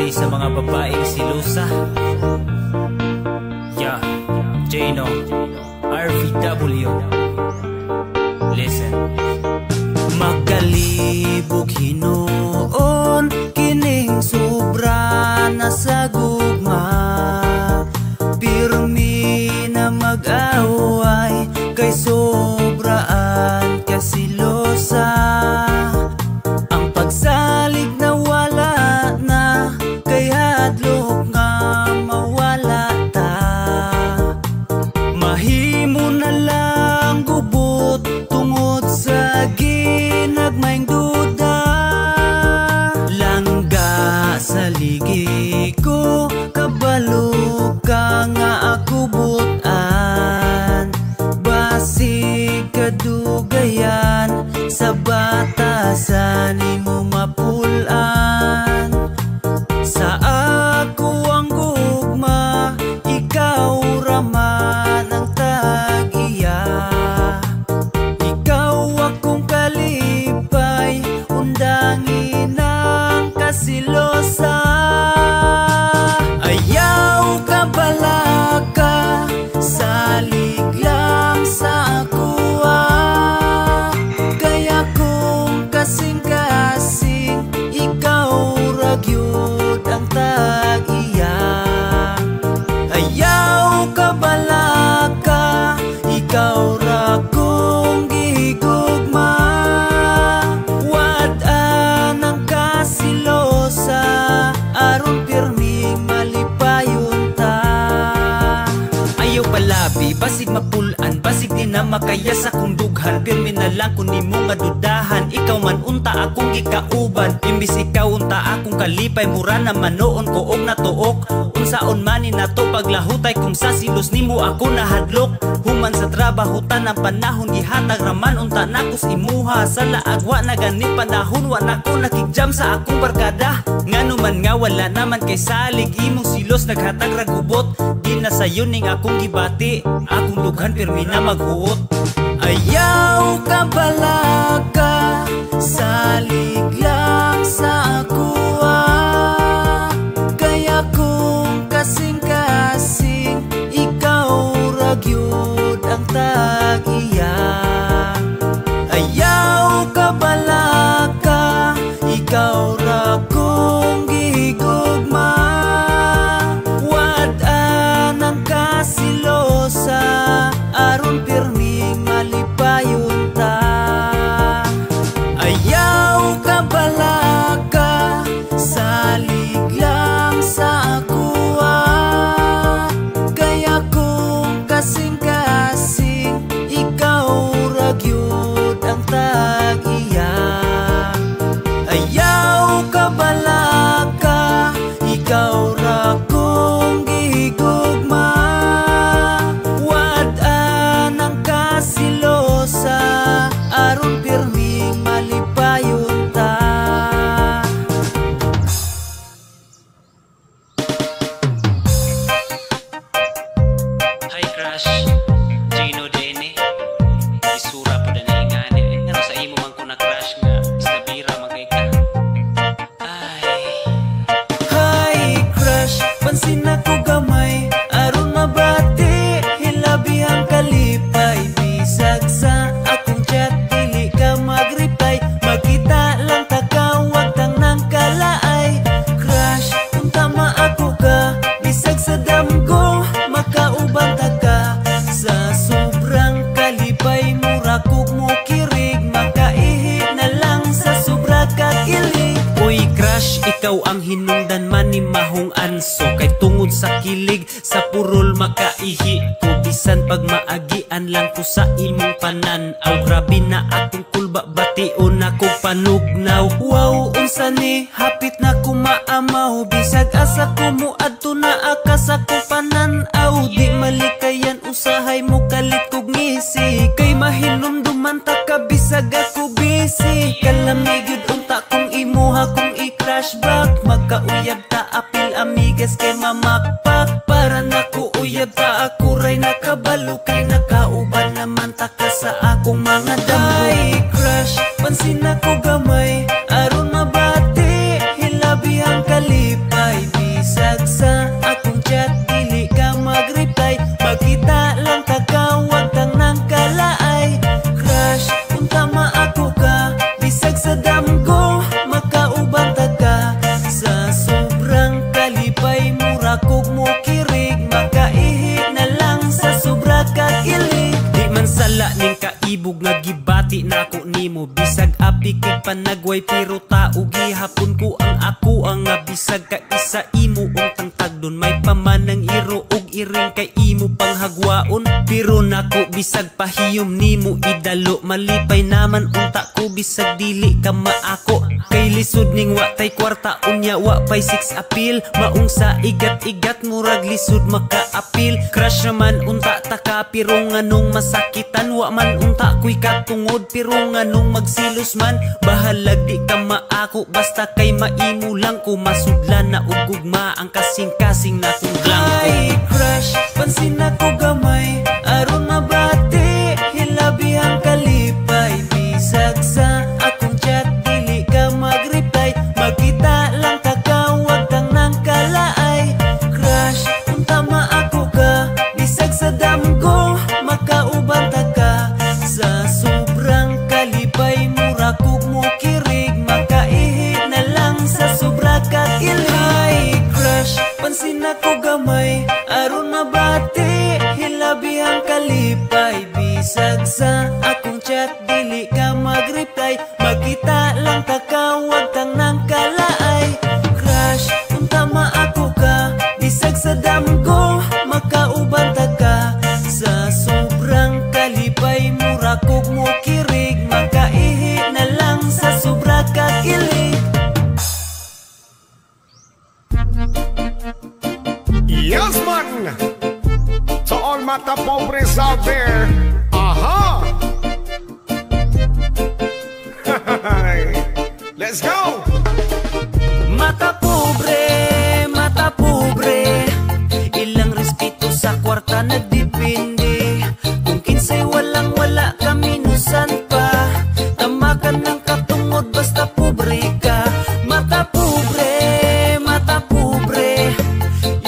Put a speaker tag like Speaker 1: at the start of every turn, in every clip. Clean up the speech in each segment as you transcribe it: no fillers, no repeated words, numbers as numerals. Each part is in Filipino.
Speaker 1: Day sa mga babaeng silusa. Yeah, Jano, RVW. Listen. Magkalibog hinuon, kining sobra na sa gugma. Pirmi na mag-away, kay sobraan kasilosa. Ang pagsalig na wala na, kay hadlok nga mawala ta. Mahimo na lang gubot tungod sa ginagmayng duda. Langga sa ligi ko, kabalo ka nga ako butan. Basig kadugayan, sa batasan imo mapulan. Sa ako ang gugma, ikaw raman ang tag-iya. Ikaw akong kalipay, undangin ang kasilosa. Ayaw ka balaka, salig lang sa ako. Kaya kung kasing-kasing, ikaw ragyod ang tag-iya. Ayaw ka balaka, ikaw ra kong gigugma. Wad-an ang kasilosa, aron pirming malipayon ta. Ayaw palabi, basig mapulan, basig di na makaya sa kong dughan. Pirmi na lang kung di mo nga dudahan, ikaw man unta akong gikauban. Imbis ikaw unta akong kalipay, mura na manoon ko og natuok. Unsaon mani na to paglahutay, kung sa silos nimo ako nahadlok. Human sa trabahutan ang panahon, gihatag raman unta nakos imuha. Sa laagwa na ganit panahon, wa na ko nakigjam sa akong barkada. Ngano man nga wala naman kay salig, imong silos naghatag ragubot. Di na sayo ning akong gibati, akong dughan pirmi na maghuot. Ayaw ka balaka, salig lang sa ako. Kaya kung kasing-kasing, ikaw ragyod ang tag-iya. Ayaw ka balaka, ikaw ra kong gigugma. Wad-an ang kasilosa, aron pirming malipayon ta. Ayaw ka balaka, salig lang sa ako. Kaya kung kasing-kasing, ikaw ragyod ang tag-iya. Ayaw ka balaka, ikaw ra kong gigugma. Wad-an ang kasilosa, aron pirming malipayon ta. Hi crush, Jano Dene. Isura po na naingani. Ano sa imo man ko na crush nga, istabira magay ka. Ay. Hi crush, pansin ako gamay, aron mabati, hilabi ang kalipay. Bisag sa akong chat, dili ka mag-reply. Magkita lang tagawag tang nang kalaay. Crush, kung tama ako ka, bisag sa damgo, makauban ta ka. Sa sobrang kalipay, mura kog mo kirig, makaihi na lang sa sobra kakilig. Uy crush, ikaw ang hinungdan man ni mahong anso. Kay tungod sa kilig, sa purol makaihi ko. Bisan pag maagian lang ko sa imong pananaw. Grabe na akong kulba, bation ako panugnaw. Wow, unsa ni, hapit na ko maamaw. Bisag asa ko mo adto na akas ako pananaw. Di malikayan usahay mo kalit kog ngisi. Kay mahinumduman ta ka, bisag ako busy. Kalamig yun unta kung imuha kung i-crashback. Magkauyab ta apil amigas kay mamakpak. Para naku uyab ta ako ray nakabalo. Kay nakauban naman ta ka sa akong mga damgo. Crush, pansin ako gamay, aron mabati, hilabi ang kalipay. panagway pero tao gihapon ko ang ako ang nga bisag ka isa imo untang tagdon may pamanang iro ug iring kay imo panghagwaon pero nako bisag pahiyom nimo idalo malipay naman unta ko bisag dili ka maako kay lisod ning wa tay kwarta unya wa pay six appeal maong sa igat-igat murag lisod maka-appeal crush naman unta taka pero nganong masakitan wa man unta ko'y katungod pero nganong magsilos man bahalag di ka maako basta kay maimo lang ko masudlan na ug gugma ang kasing-kasing na kong blanco. Ay crush pansin ako gamay aron mabati hilabi ang kalipay bisag sa akong chat dili ka mag-reply magkita lang kakawag kang nang kalaay crush unta maako ka bisag sa damgo makaubanta ka sa sobrang kalipay mura kog mo kirig makaihi na lang sa sobra kakilay crush pansin ako gamay aron mabati hilabi ang kalipay bisag sa akong chat dili ka mag-reply magkita lang kakawag kang nang kalaay crush unta maako ka bisag sa damgo makaubanta ka sa sobrang kalipay mura kog mo kirig makaihi na lang sa sobra kakilig.
Speaker 2: Yes man, to all mata pobres out there, aha. Let's go.
Speaker 1: Mata pobre, ilang respeto sa kwarta nagdepende. Kung kinsay walang wala ka minusan pa, tamakan ng katungod basta pobre ka. Mata pobre,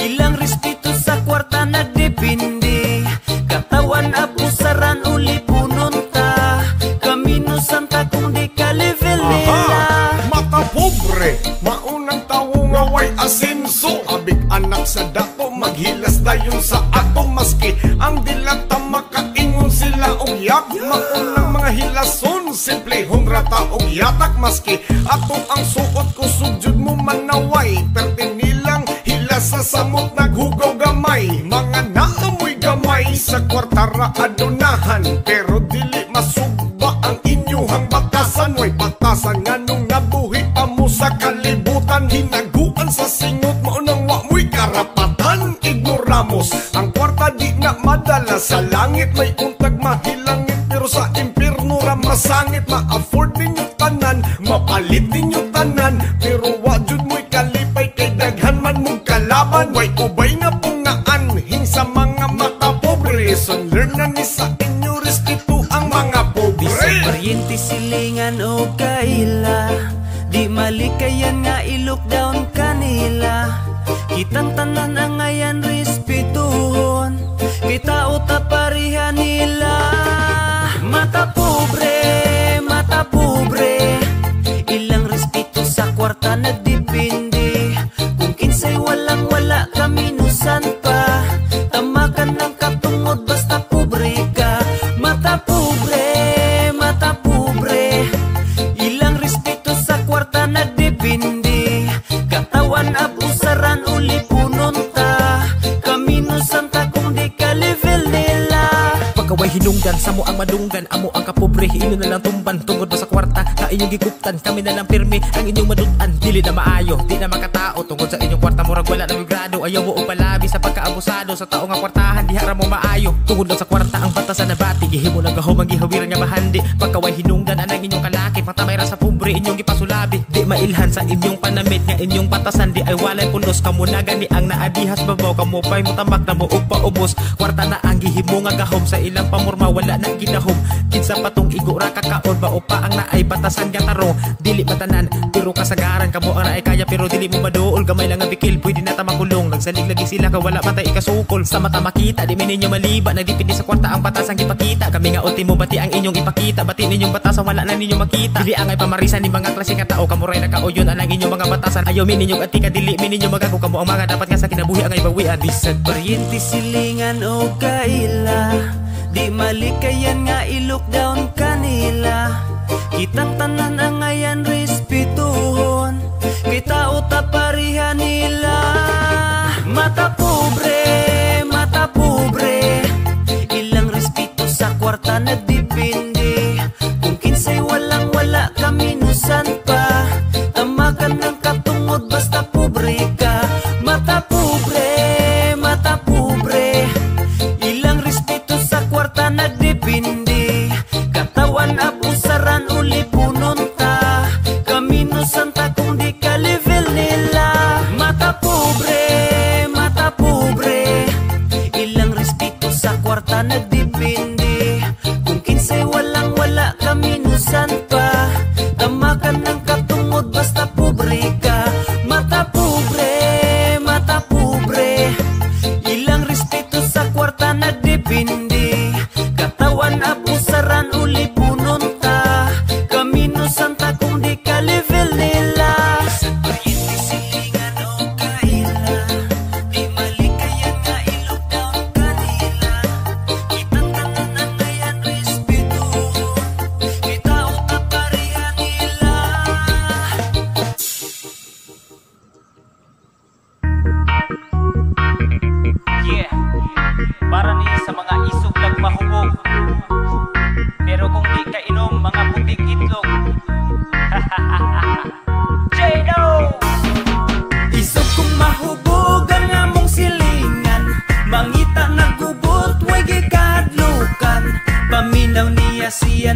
Speaker 1: ilang respeto sa kwarta nagdepende. Katawan abusaran uli punon ta, kaminusan ta kung di ka level nila.
Speaker 2: Mata pobre, maunang tao nga way asenso. Abig anak sa dato, maghilas dayon sa ato. Maski ang dilata makaingon sila og yak. Maunang mga hilason, simple hungrata og yatak. Maski ato ang suot ko sudyod mo manaway. Perte nilang hilas sa samot naghugaw gamay. Mga naamoy gamay sa kwartara adunahan. Pero dili masugba ang inyuhang batasan. Way batasan nga nung nabuhi pa mo sa kalibutan. Hinaguan sa singot mo nang wa mo'y karapatan. Ignoramos ang kwarta di na madala sa langit. May untag mahilangit pero sa impirno ra masangit. Ma-afford ninyo tanan, mapalit ninyo tanan. Pero wajud mo'y kalipay kay daghan man mong kalaban. Way ubay na pungaan sa mga mata pobre. Lesson learn na ni sa inyo respeto ang mga pobre.
Speaker 1: Bisag paryente silingan o kaila, di malikayan nga i-lockdown kanila. Kitang tanan ang ngayon respetuhon, kita uta parihan nila. Mata pobre, ilang respeto sa kwarta nagdepende. Kung kinsay walang wala kaminusan pa, tamakan ng katungod basta pobre ka. Mata pobre, ilang respeto sa kwarta nagdepende. Katawan abusaran uli punon ta, kaminusan ta kung di ka level nila.
Speaker 3: Pagkaway hinungdan, sa mo ang madunggan, amo ang kapobre, inyo na lang tumban, tungod ba sa kwarta, ka inyong giguptan, kami na lang pirmi, ang inyong madutan, dili na maayo, di na makatao, tungod sa inyong kwarta, murag wala na grado, ayaw mo upalabi sa pagkaabusado, sa tao nga kwartahan, di hara mo maayo, tungod lang sa kwarta, ang batasan na bati, gihimo ng gahom, ang gihawiran nga mahandi, pagkaway hinungdan, anang inyong kalaki, patamay ra sa pobre, inyong gipasulabi, di mailhan sa inyong panamit, nga inyong batasan, di ay walay pulos, kamo na gani ang naadihas babaw, kamo pa'y mutamak na mo paubos, kwarta na ang gihimo nga gahom, sa ilang pamurma, wala na ginahom, kinsa patong igura kakaon, ba o pa ang naay batasan nga tarong, dili matanan, pero kasagaran, kamo ang naay kaya, pero dili mo maduol, gamay lang nga bikil, pwede na tamakulong, nagsalig lagi sila, ka wala matay ikasukol, sa mata makita, di min ninyo maliba, nagdipindi sa kwarta ang batasan gipakita, kami nga ultimo bati ang inyong ipakita, bati ninyong batasan wala na ninyo makita, dili angay pamarisan ni mga klase nga tao, kamuray na kauyon, anang inyong mga batasan, ayaw min ninyong atika, dili min ninyong magago, kamo ang mga dapat nga sa kinabuhi angay bawian.
Speaker 1: Bisag paryente silingan o kaila, di malikayan nga i-lockdown kanila.
Speaker 4: Kitang tanan ang ngayon respetuhon, kita uta parihan nila. Mata pobre, ilang respeto sa kwarta nagdepende. Kung kinsay walang wala kami nusan pa, tamakan ng katungod basta pobre ka. Mata pobre, ilang respeto sa kwarta nagdepende. Katawan apusaran uli pununta, kami nusan ta kung di ka level nila. Mata pobre, ilang respeto sa kwarta nagdepende. Kung kinsay walang wala kami nusan pa, tamakan ng katungod basta pobre ka. Mata pobre, ilang respeto sa kwarta nagdepende. Katawan apusaran uli pununta, kami nusan ta kung di ka level nila. Sa kuryente silingan o kaila, di malikayan nga ilog daw kanila. Kitang tanan ang ngayon respeto, kita uta parihan nila.
Speaker 1: Yeah, para ni sa mga isog lag mahubog, pero kung di ka inom mga puting itlog. J-No!
Speaker 4: Isog kong mahubog ang among silingan, mangita nagubot, way gikahadlukan. Paminaw niya siya